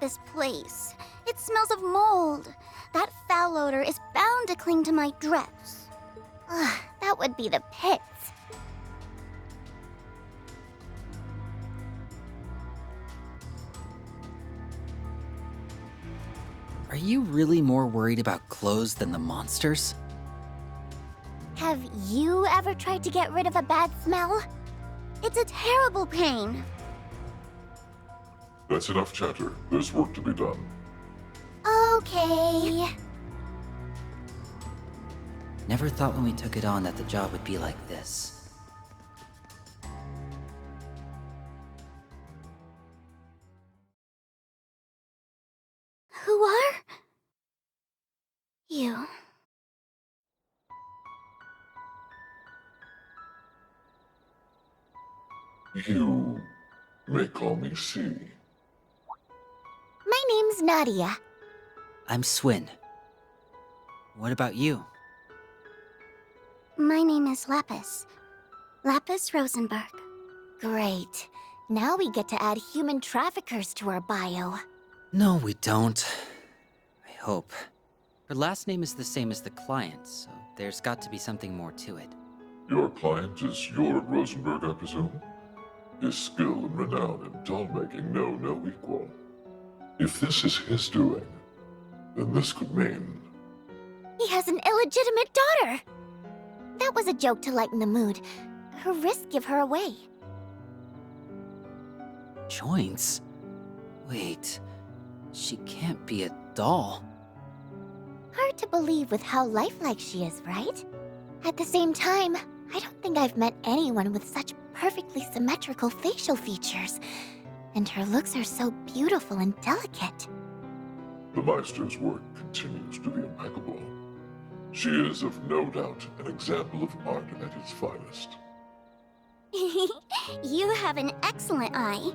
this place. It smells of mold. That foul odor is bound to cling to my dress. Ugh, that would be the pits. Are you really more worried about clothes than the monsters? Have you ever tried to get rid of a bad smell? It's a terrible pain. That's enough chatter. There's work to be done. Okay. Never thought when we took it on that the job would be like this. Who are you? You may call me C. My name's Nadia. I'm Swin. What about you? My name is Lapis. Lapis Rosenberg. Great. Now we get to add human traffickers to our bio. No, we don't. I hope. Her last name is the same as the client, so there's got to be something more to it. Your client is your Rosenberg, I presume? His skill and renown in doll-making know no equal. If this is his doing, then this could mean... He has an illegitimate daughter! That was a joke to lighten the mood. Her wrists give her away. Joints? Wait, she can't be a doll. Hard to believe with how lifelike she is, right? At the same time, I don't think I've met anyone with such perfectly symmetrical facial features. And her looks are so beautiful and delicate. The Meister's work continues to be impeccable. She is, of no doubt, an example of art at its finest. You have an excellent eye.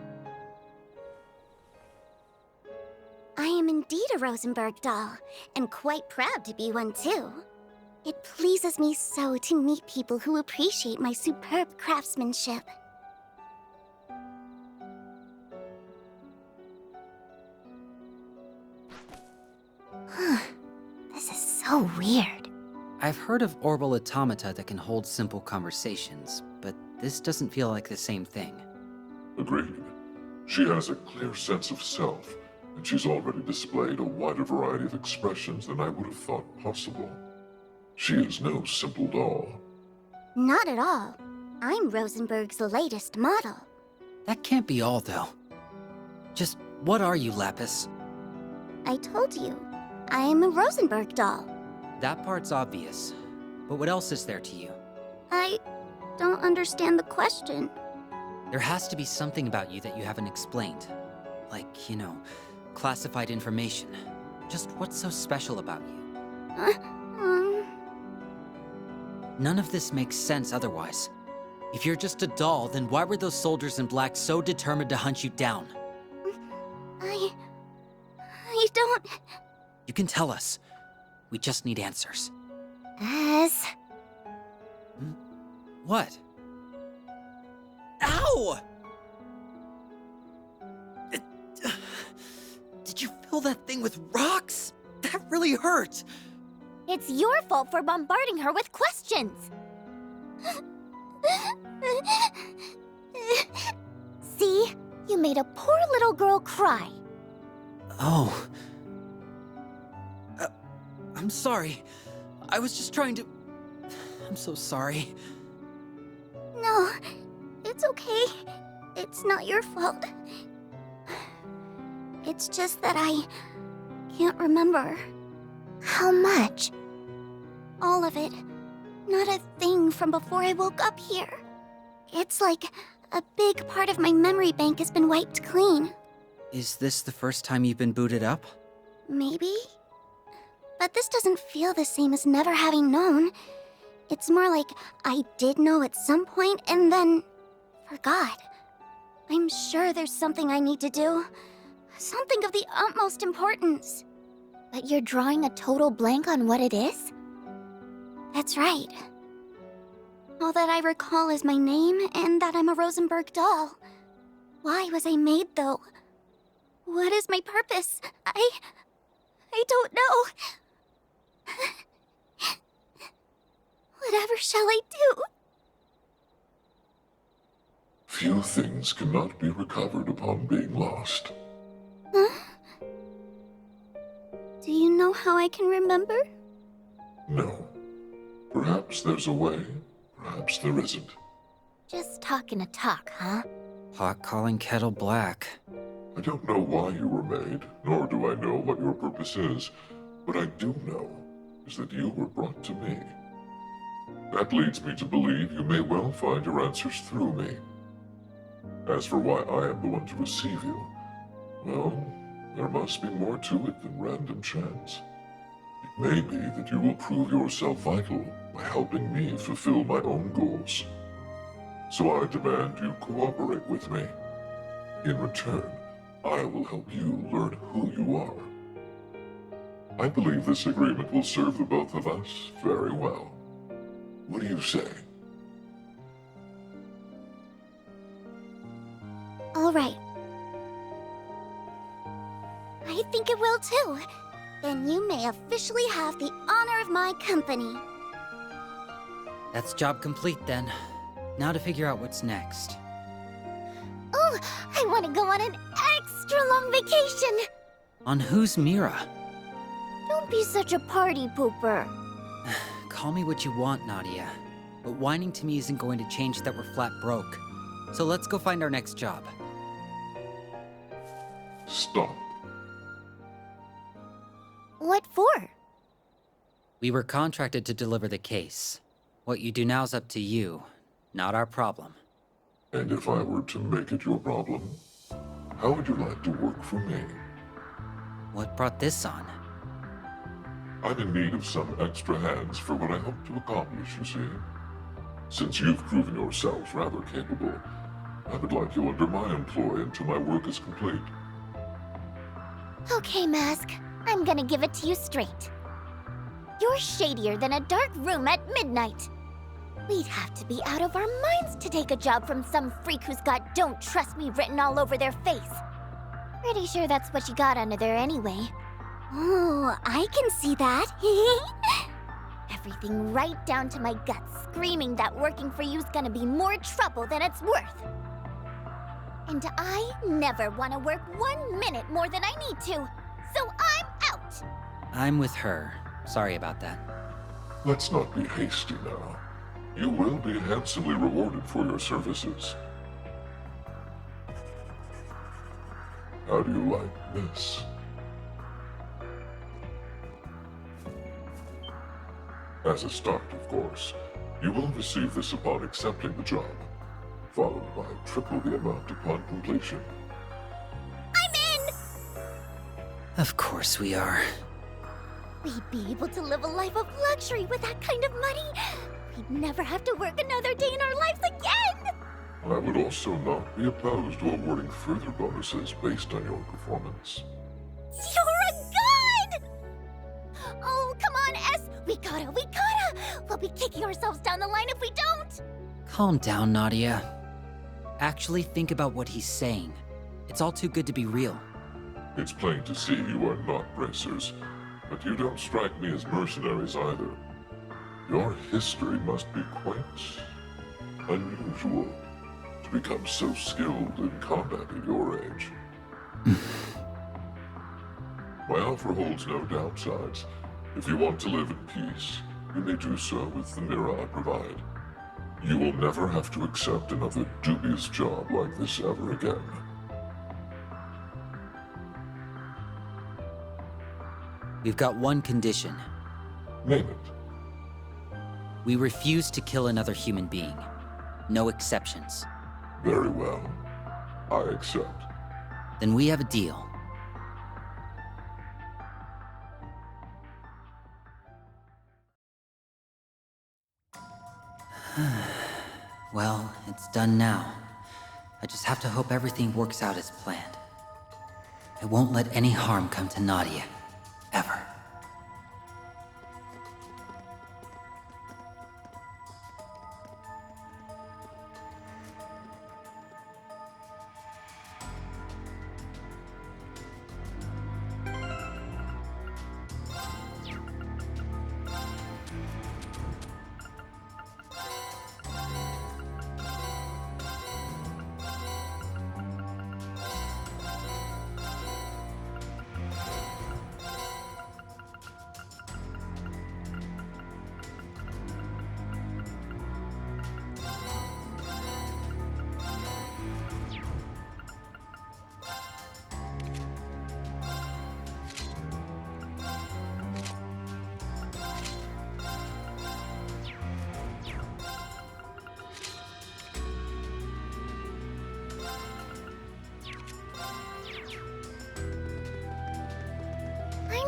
I am indeed a Rosenberg doll, and quite proud to be one too. It pleases me so to meet people who appreciate my superb craftsmanship. This is so weird. I've heard of orbal automata that can hold simple conversations, but this doesn't feel like the same thing. Agreed. She has a clear sense of self, and she's already displayed a wider variety of expressions than I would have thought possible. She is no simple doll. Not at all. I'm Rosenberg's latest model. That can't be all, though. Just what are you, Lapis? I told you, I am a Rosenberg doll. That part's obvious. But what else is there to you? I don't understand the question. There has to be something about you that you haven't explained. Like, you know, classified information. Just what's so special about you? None of this makes sense otherwise. If you're just a doll, then why were those soldiers in black so determined to hunt you down? I don't... You can tell us. We just need answers. As... What? Ow! Did you fill that thing with rocks? That really hurt! It's your fault for bombarding her with questions! See? You made a poor little girl cry. Oh. I'm sorry. I was just trying to... I'm so sorry. No, it's okay. It's not your fault. It's just that I can't remember. How much? All of it. Not a thing from before I woke up here. It's like a big part of my memory bank has been wiped clean. Is this the first time you've been booted up? Maybe? But this doesn't feel the same as never having known. It's more like I did know at some point and then forgot. I'm sure there's something I need to do. Something of the utmost importance. But you're drawing a total blank on what it is? That's right. All that I recall is my name and that I'm a Rosenberg doll. Why was I made, though? What is my purpose? I don't know. Whatever shall I do? Few things cannot be recovered upon being lost. Huh? Do you know how I can remember? No. Perhaps there's a way, perhaps there isn't. Just talking to talk, huh? Pot calling kettle black. I don't know why you were made, nor do I know what your purpose is. What I do know is that you were brought to me. That leads me to believe you may well find your answers through me. As for why I am the one to receive you, well, there must be more to it than random chance. It may be that you will prove yourself vital by helping me fulfill my own goals. So I demand you cooperate with me. In return, I will help you learn who you are. I believe this agreement will serve the both of us very well. What do you say? All right. I think it will too. Then you may officially have the honor of my company. That's job complete then. Now to figure out what's next. Oh, I want to go on an extra long vacation! On whose Mira? Don't be such a party pooper. Call me what you want, Nadia. But whining to me isn't going to change that we're flat broke. So let's go find our next job. Stop. What for? We were contracted to deliver the case. What you do now's up to you, not our problem. And if I were to make it your problem, how would you like to work for me? What brought this on? I'm in need of some extra hands for what I hope to accomplish, you see. Since you've proven yourself rather capable, I would like you under my employ until my work is complete. Okay, Mask. I'm gonna give it to you straight. You're shadier than a dark room at midnight. We'd have to be out of our minds to take a job from some freak who's got "Don't Trust Me" written all over their face. Pretty sure that's what you got under there anyway. Oh, I can see that. Everything right down to my guts screaming that working for you's gonna be more trouble than it's worth. And I never want to work 1 minute more than I need to, so I'm out! I'm with her. Sorry about that. Let's not be hasty now. You will be handsomely rewarded for your services. How do you like this? As a start, of course, you will receive this upon accepting the job, followed by triple the amount upon completion. I'm in! Of course we are. We'd be able to live a life of luxury with that kind of money. We'd never have to work another day in our lives again! I would also not be opposed to awarding further bonuses based on your performance. You're a god! Oh, come on, S! We gotta! We'll be kicking ourselves down the line if we don't! Calm down, Nadia. Actually think about what he's saying. It's all too good to be real. It's plain to see you are not bracers, but you don't strike me as mercenaries either. Your history must be quite unusual to become so skilled in combat at your age. My offer holds no downsides. If you want to live in peace, you may do so with the mirror I provide. You will never have to accept another dubious job like this ever again. We've got one condition. Name it. We refuse to kill another human being. No exceptions. Very well. I accept. Then we have a deal. Well, it's done now. I just have to hope everything works out as planned. I won't let any harm come to Nadia. Ever.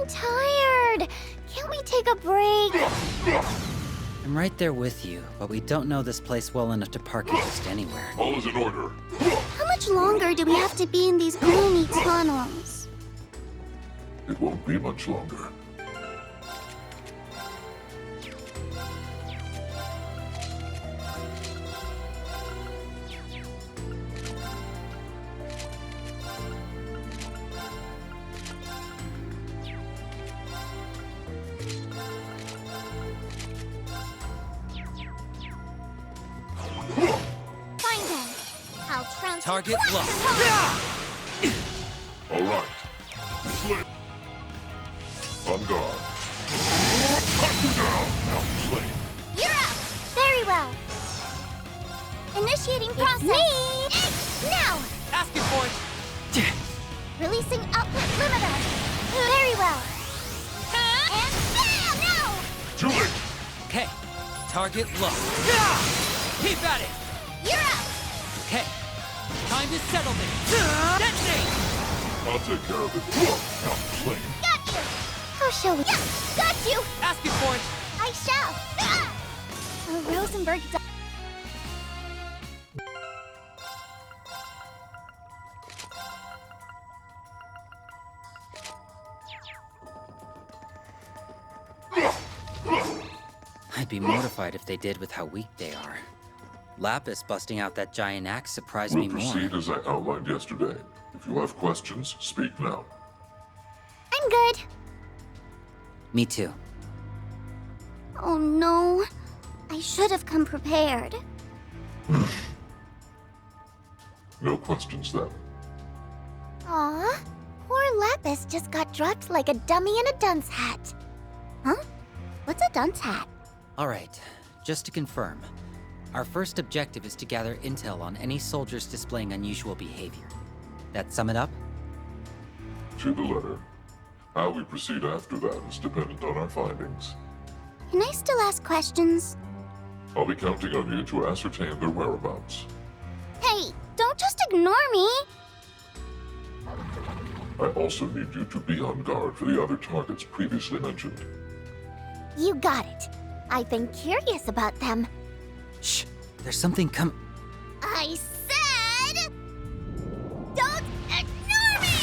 tired. Can't we take a break? I'm right there with you, but we don't know this place well enough to park it just anywhere. All is in order. How much longer do we have to be in these gloomy tunnels? It won't be much longer. Fine then. I'll trounce Target you locked. All right. Slip. On guard. Cut you down. Now slay. You're up! Very well. Initiating process. Me! Now! Asking for it! Releasing output limiter. Very well. And bam! Now! Too late. Okay, target locked. Keep at it! You're up! Okay, time to settle this. Detonate! I'll take care of it. Now slay. Got you! How shall we? Yeah! Got you! Asking for it! I shall! Rosenberg died. I'd be mortified if they did with how weak they are. Lapis busting out that giant axe surprised We'll me more. proceed as I outlined yesterday. If you have questions, speak now. I'm good. Me too. Oh no. I should have come prepared. No questions then. Aw, poor Lapis just got dropped like a dummy in a dunce hat. Huh? What's a dunce hat? Alright, just to confirm. Our first objective is to gather intel on any soldiers displaying unusual behavior. That sum it up? To the letter. How we proceed after that is dependent on our findings. Can I still ask questions? I'll be counting on you to ascertain their whereabouts. Hey, don't just ignore me. I also need you to be on guard for the other targets previously mentioned. You got it. I've been curious about them. Shh, there's something I said... Don't ignore me!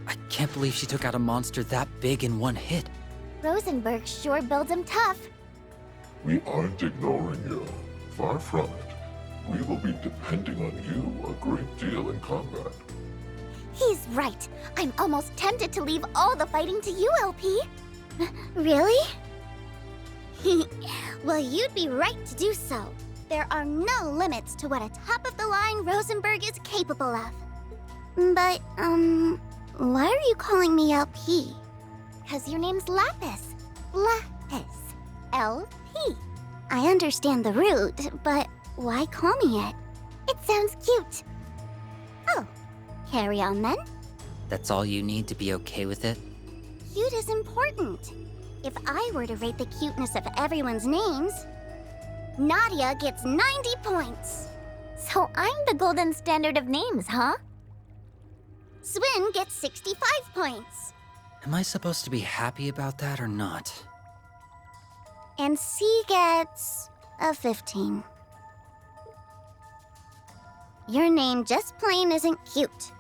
I can't believe she took out a monster that big in one hit. Rosenberg sure builds them tough. We aren't ignoring you. Far from it. We will be depending on you a great deal in combat. He's right. I'm almost tempted to leave all the fighting to you, LP. Really? Well, you'd be right to do so. There are no limits to what a top-of-the-line Rosenberg is capable of. But, why are you calling me LP? 'Cause your name's Lapis. Lapis. LP. I understand the root, but why call me it? It sounds cute. Oh, carry on then. That's all you need to be okay with it? Cute is important. If I were to rate the cuteness of everyone's names, Nadia gets 90 points. So I'm the golden standard of names, huh? Swin gets 65 points. Am I supposed to be happy about that or not? And C gets a 15. Your name just plain isn't cute.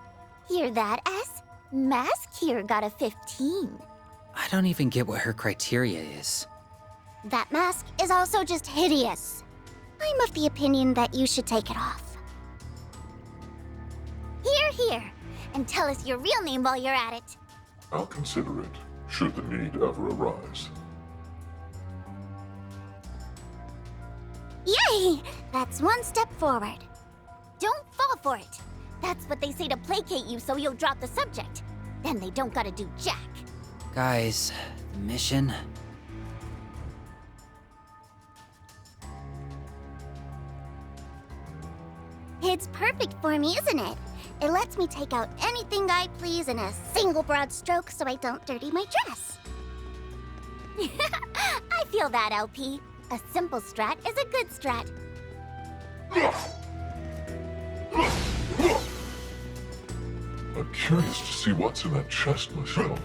Hear that, S? Mask here got a 15. I don't even get what her criteria is. That mask is also just hideous. I'm of the opinion that you should take it off. Here, and tell us your real name while you're at it. I'll consider it, should the need ever arise. Yay! That's one step forward. Don't fall for it. That's what they say to placate you so you'll drop the subject. Then they don't gotta do jack. Guys, the mission? It's perfect for me, isn't it? It lets me take out anything I please in a single broad stroke so I don't dirty my dress. I feel that, LP. A simple strat is a good strat. I'm curious to see what's in that chest myself.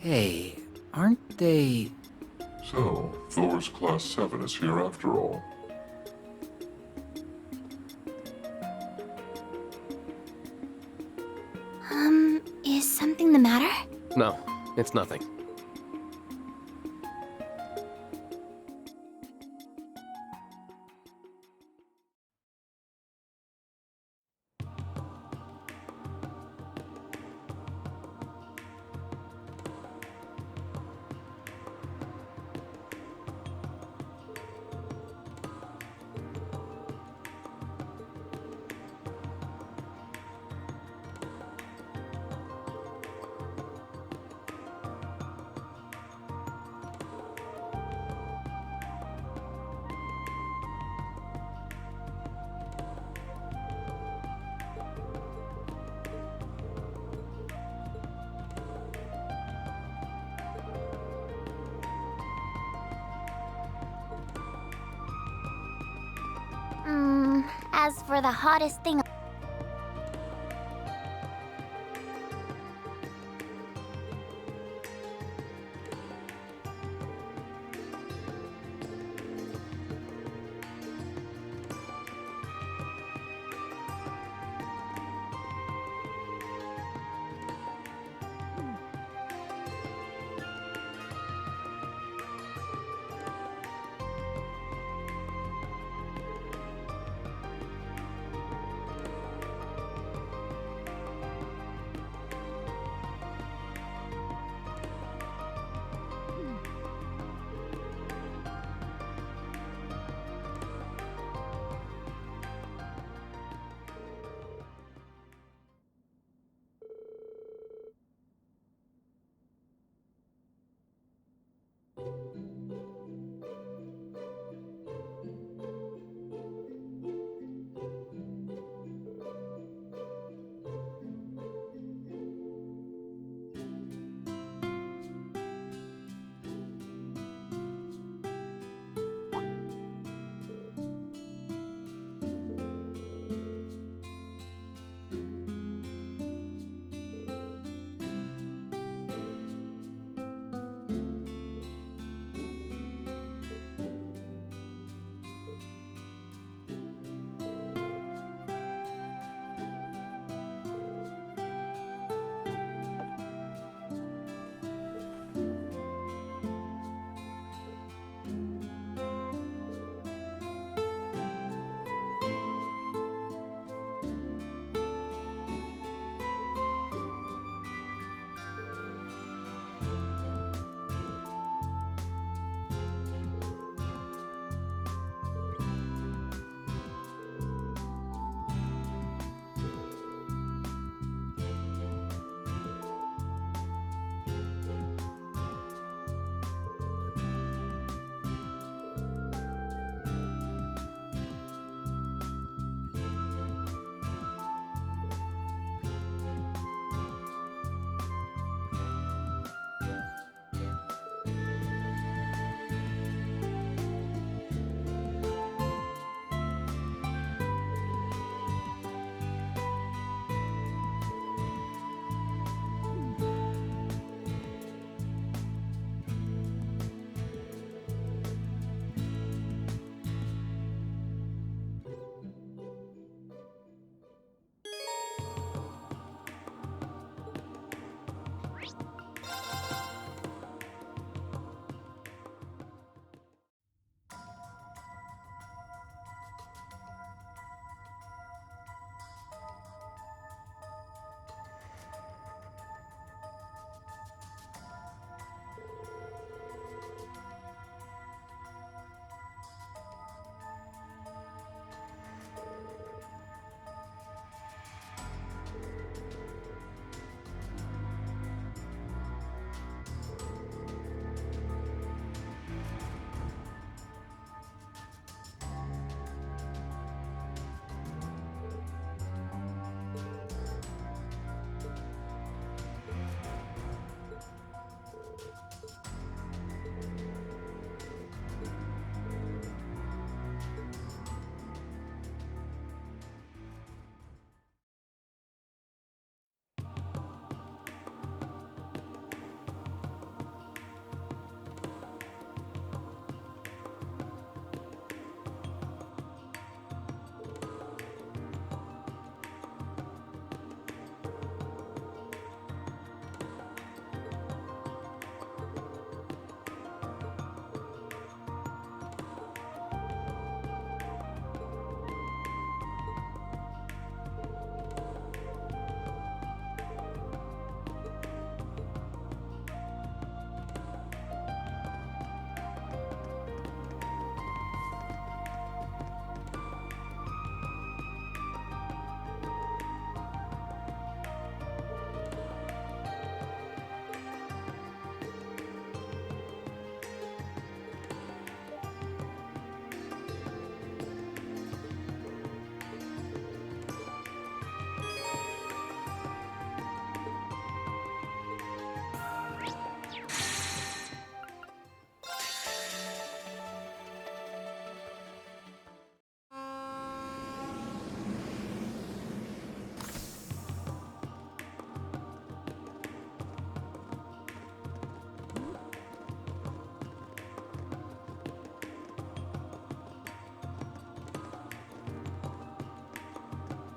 Hey, aren't they... So, Thor's Class 7 is here after all. matter? No, it's nothing. As for the hottest thing...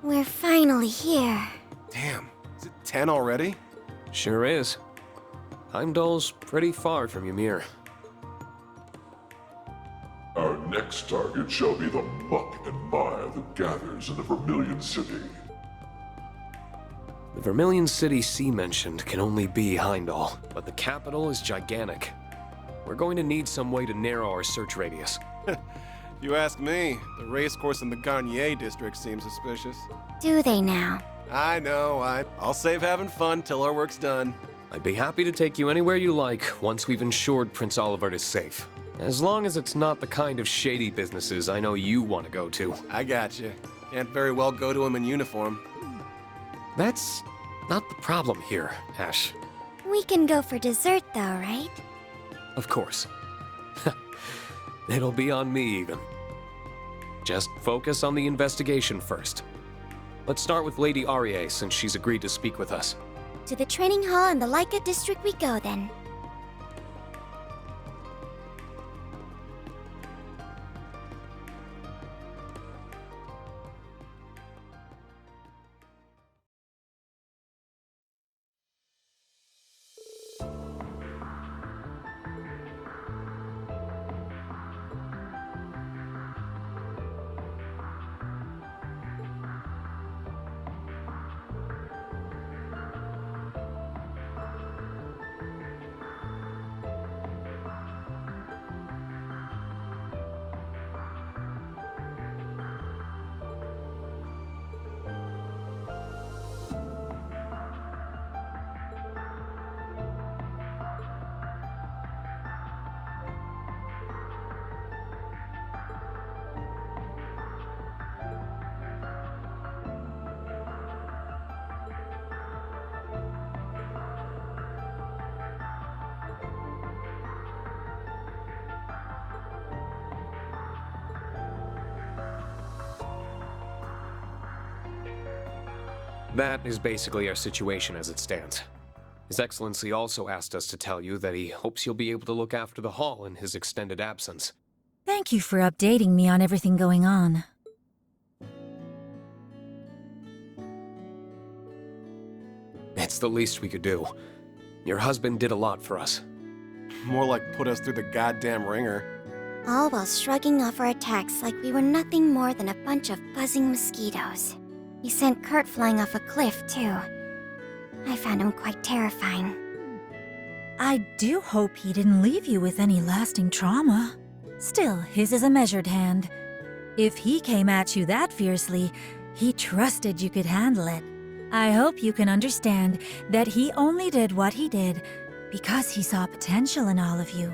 We're finally here. Damn, is it 10 already? Sure is. Heimdall's pretty far from Ymir. Our next target shall be the muck and mire that gathers in the Vermilion City. The Vermilion City C mentioned can only be Heimdall, but the capital is gigantic. We're going to need some way to narrow our search radius. You ask me, the racecourse in the Garnier district seems suspicious. Do they now? I know, I'll save having fun till our work's done. I'd be happy to take you anywhere you like once we've ensured Prince Olivert is safe. As long as it's not the kind of shady businesses I know you want to go to. I gotcha. Can't very well go to him in uniform. That's not the problem here, Ash. We can go for dessert though, right? Of course. It'll be on me, even. Just focus on the investigation first. Let's start with Lady Arie, since she's agreed to speak with us. To the training hall in the Laika district we go then. That is basically our situation as it stands. His Excellency also asked us to tell you that he hopes you'll be able to look after the hall in his extended absence. Thank you for updating me on everything going on. It's the least we could do. Your husband did a lot for us. More like put us through the goddamn ringer. All while shrugging off our attacks like we were nothing more than a bunch of buzzing mosquitoes. He sent Kurt flying off a cliff, too. I found him quite terrifying. I do hope he didn't leave you with any lasting trauma. Still, his is a measured hand. If he came at you that fiercely, he trusted you could handle it. I hope you can understand that he only did what he did because he saw potential in all of you.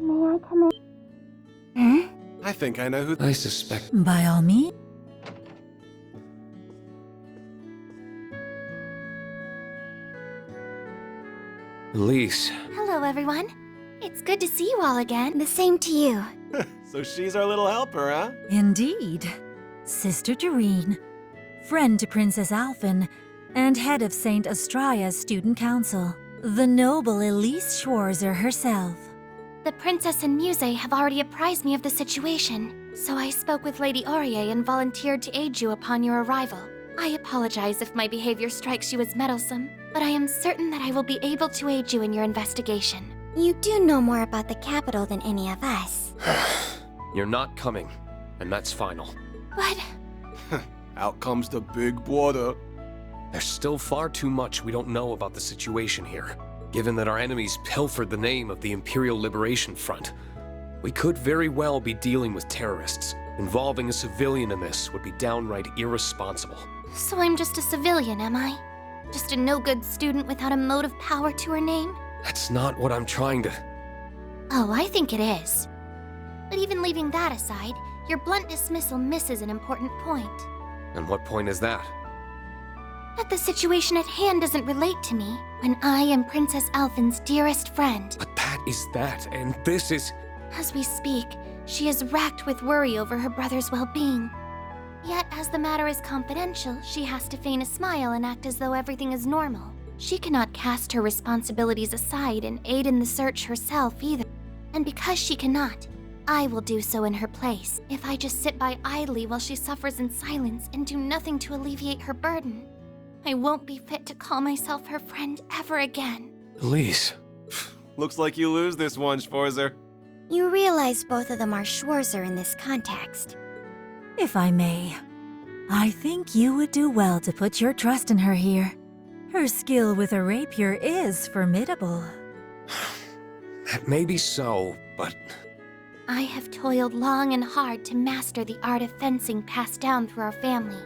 May I come in? I think I know who. I suspect... By all means. Elise. Hello, everyone. It's good to see you all again. The same to you. So she's our little helper, huh? Indeed. Sister to Rean, friend to Princess Alphen, and head of St. Astraea's Student Council. The noble Elise Schwarzer herself. The princess and Muse have already apprised me of the situation, so I spoke with Lady Arie and volunteered to aid you upon your arrival. I apologize if my behavior strikes you as meddlesome, but I am certain that I will be able to aid you in your investigation. You do know more about the capital than any of us. You're not coming, and that's final. But Out comes the big brother. There's still far too much we don't know about the situation here. Given that our enemies pilfered the name of the Imperial Liberation Front, we could very well be dealing with terrorists. Involving a civilian in this would be downright irresponsible. so I'm just a civilian, am I? Just a no-good student without a mote of power to her name? That's not what I'm trying to... Oh, I think it is. But even leaving that aside, your blunt dismissal misses an important point. And what point is that? That the situation at hand doesn't relate to me, when I am Princess Alphen's dearest friend. But that is that, and this is... As we speak, she is racked with worry over her brother's well-being. Yet, as the matter is confidential, she has to feign a smile and act as though everything is normal. She cannot cast her responsibilities aside and aid in the search herself either. And because she cannot, I will do so in her place, if I just sit by idly while she suffers in silence and do nothing to alleviate her burden. I won't be fit to call myself her friend ever again. Elise. Looks like you lose this one, Schwarzer. You realize both of them are Schwarzer in this context. If I may, I think you would do well to put your trust in her here. Her skill with a rapier is formidable. That may be so, but... I have toiled long and hard to master the art of fencing passed down through our family.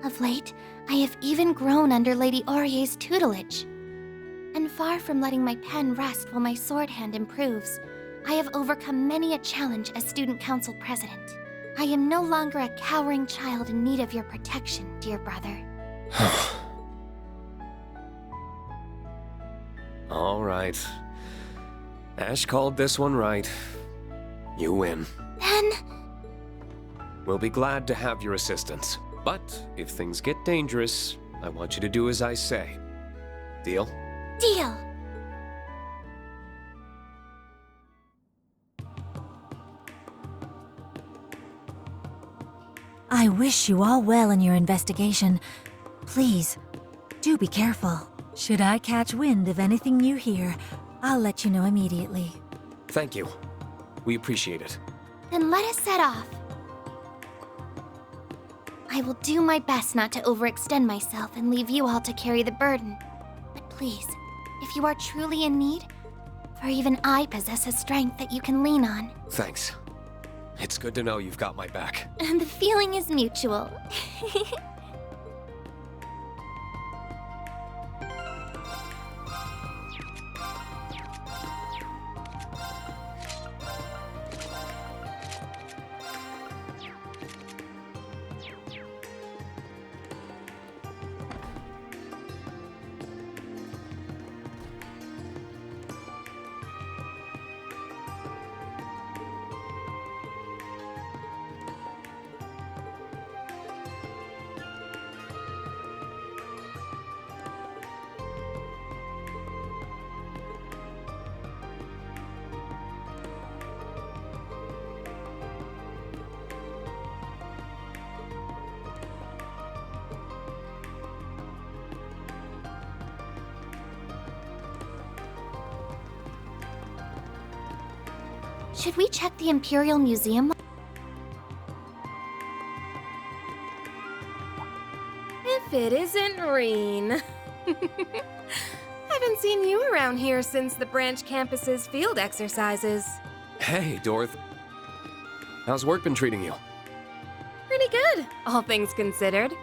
Of late, I have even grown under Lady Aurier's tutelage. And far from letting my pen rest while my sword hand improves, I have overcome many a challenge as student council president. I am no longer a cowering child in need of your protection, dear brother. All right. Ash called this one right. You win. Then... We'll be glad to have your assistance. But if things get dangerous, I want you to do as I say. Deal? Deal! I wish you all well in your investigation. Please, do be careful. Should I catch wind of anything you hear, I'll let you know immediately. Thank you. We appreciate it. Then let us set off. I will do my best not to overextend myself and leave you all to carry the burden. But please, if you are truly in need, for even I possess a strength that you can lean on. Thanks. It's good to know you've got my back. And the feeling is mutual. Should we check the Imperial Museum? If it isn't Rean. Haven't seen you around here since the branch campus's field exercises. Hey, Dorth. How's work been treating you? Pretty good, all things considered.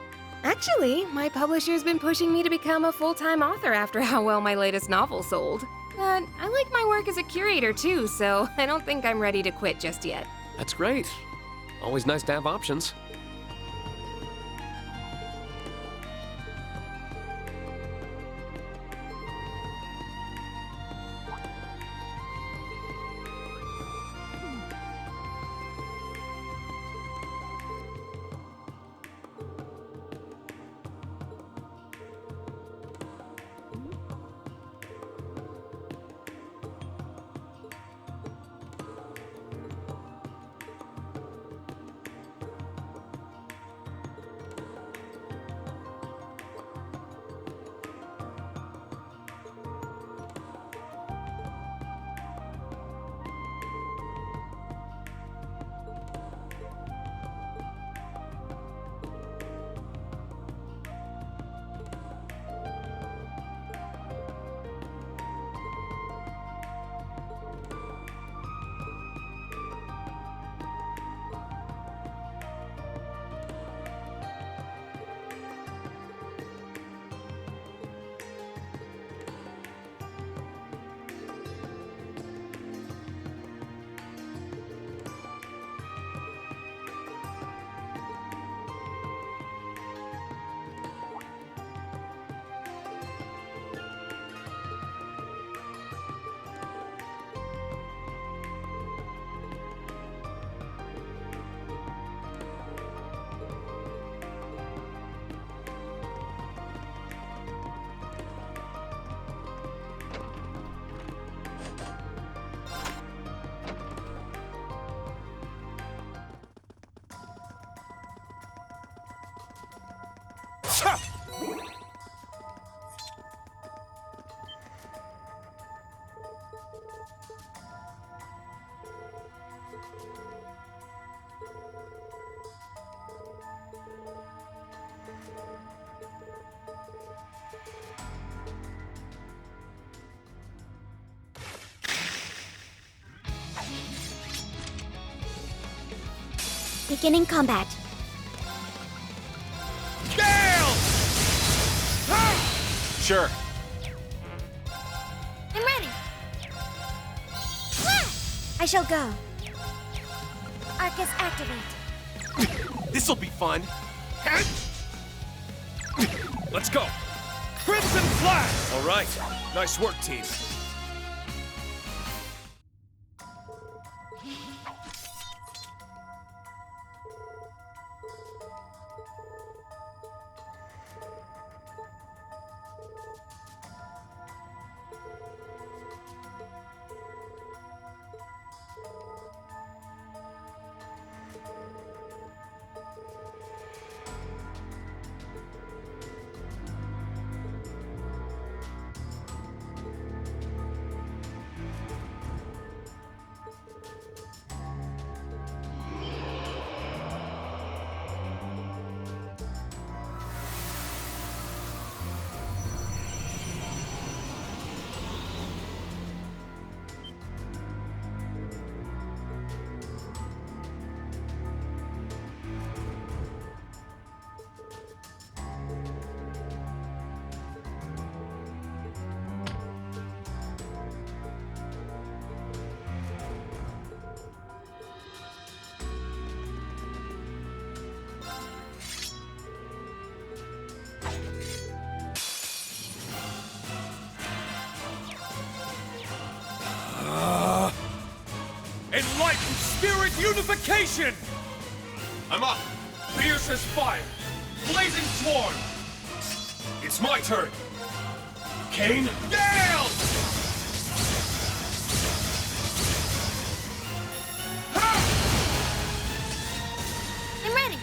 Actually, my publisher's been pushing me to become a full-time author after how well my latest novel sold. But I like my work as a curator too, so I don't think I'm ready to quit just yet. That's great. Always nice to have options. Beginning combat. Sure. I'm ready. I shall go. Arcus activate. This'll be fun. Let's go. Crimson Flash! All right. Nice work, team. Enlightened Spirit Unification! I'm up! Fierce as fire! Blazing Swarm! It's my turn! Kane, Gale! I'm ready.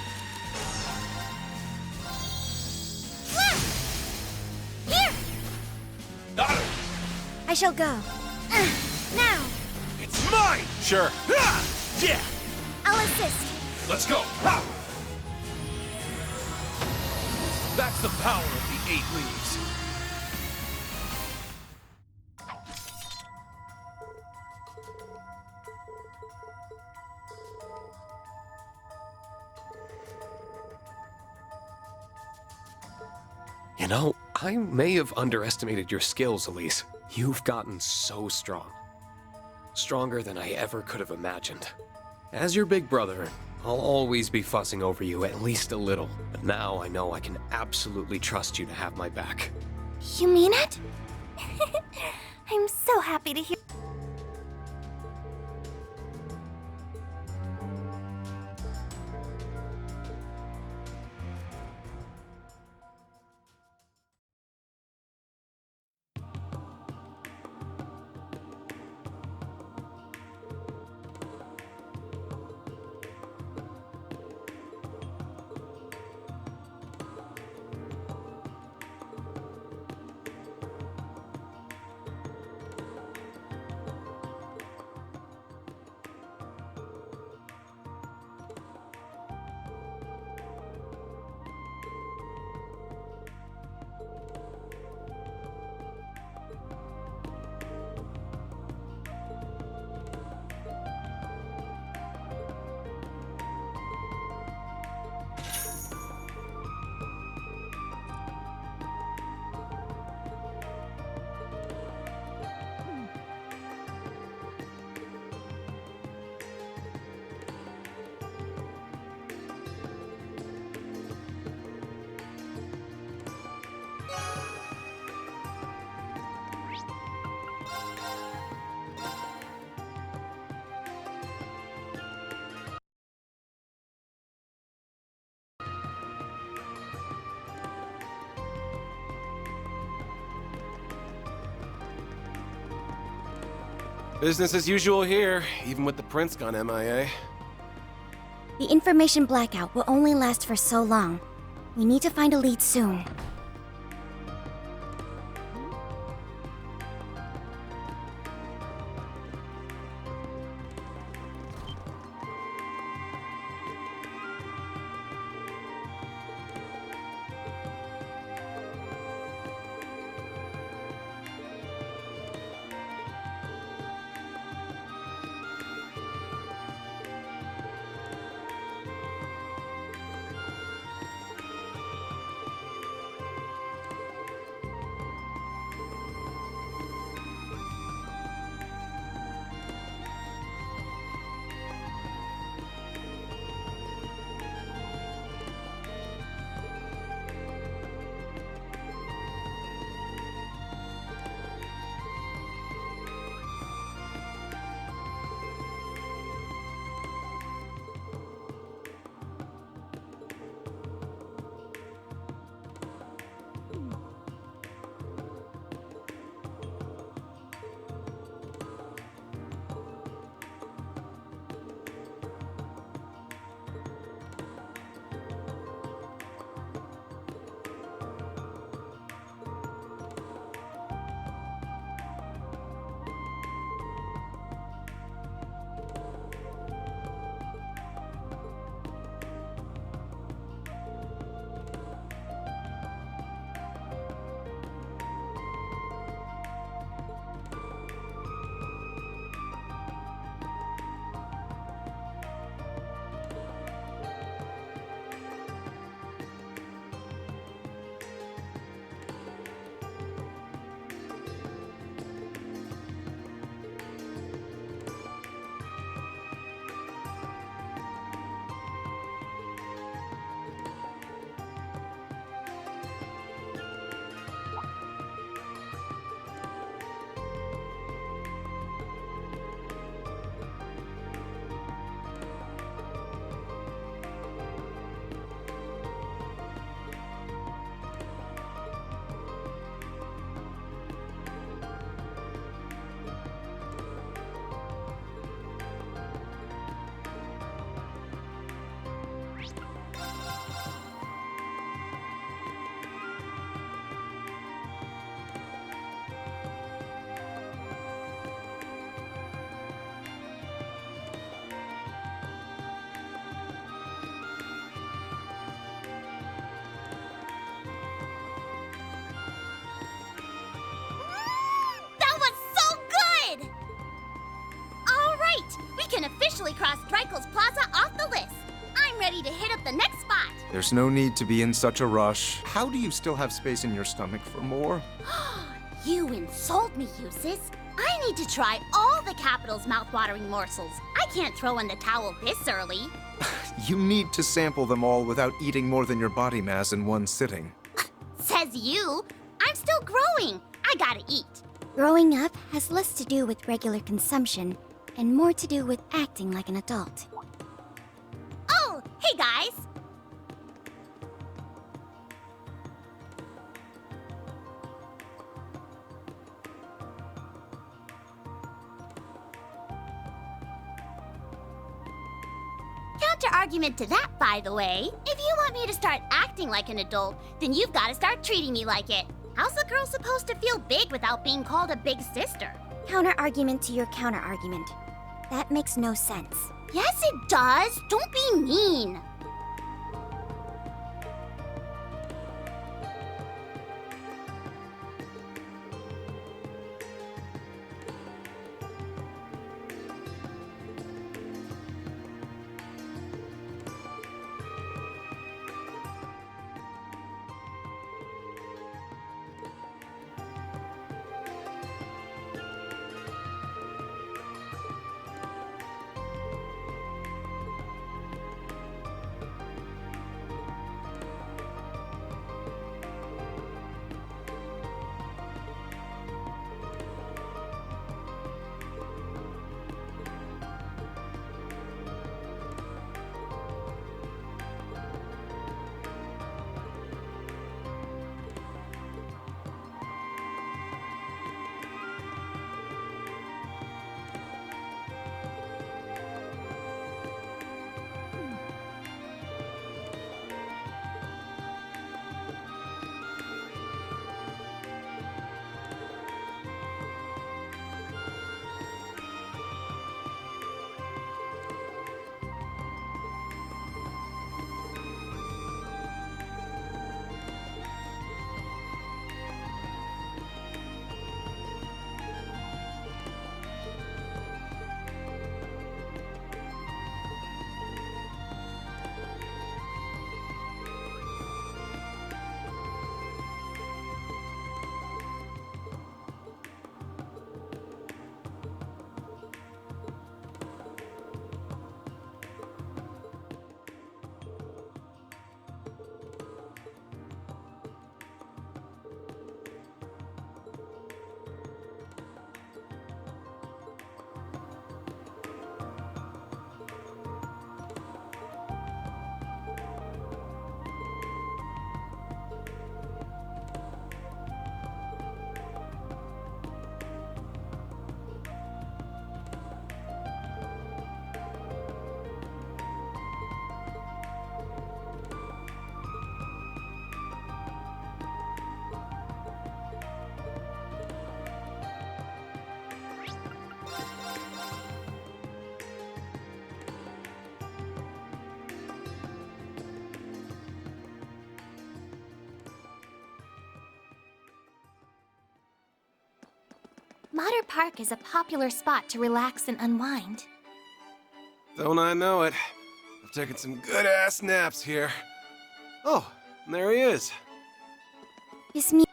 Here! Got it! I shall go. Now, It's mine! Sure. Yeah! I'll assist. Let's go! Ha! That's the power of the 8 leaves. You know, I may have underestimated your skills, Elise. You've gotten so strong. Stronger than I ever could have imagined. As your big brother, I'll always be fussing over you at least a little. But now I know I can absolutely trust you to have my back. You mean it? I'm so happy to hear. Business as usual here, even with the prince gone MIA. The information blackout will only last for so long. We need to find a lead soon. can officially cross Dreikel's Plaza off the list. I'm ready to hit up the next spot. There's no need to be in such a rush. How do you still have space in your stomach for more? You insult me, Eustace. I need to try all the capital's mouth-watering morsels. I can't throw in the towel this early. You need to sample them all without eating more than your body mass in one sitting. Says you. I'm still growing. I gotta eat. Growing up has less to do with regular consumption and more to do with acting like an adult. Oh, hey guys. Counter-argument to that, by the way. If you want me to start acting like an adult, then you've got to start treating me like it. How's the girl supposed to feel big without being called a big sister? Counter-argument to your counter-argument. That makes no sense. Yes, it does. Don't be mean. Mater Park is a popular spot to relax and unwind. Don't I know it? I've taken some good-ass naps here. Oh, and there he is. Is me.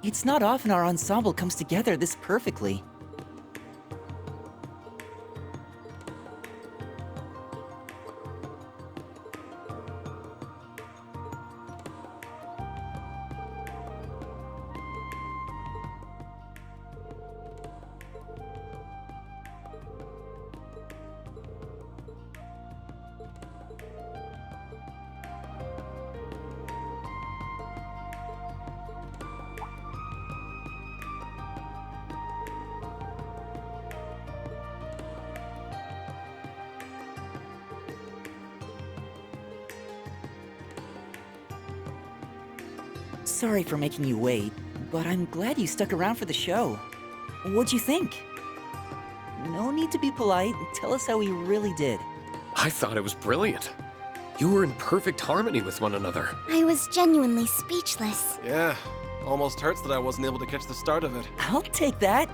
It's not often our ensemble comes together this perfectly. Sorry for making you wait, but I'm glad you stuck around for the show. What'd you think? No need to be polite. Tell us how we really did. I thought it was brilliant. You were in perfect harmony with one another. I was genuinely speechless. Yeah, almost hurts that I wasn't able to catch the start of it. I'll take that.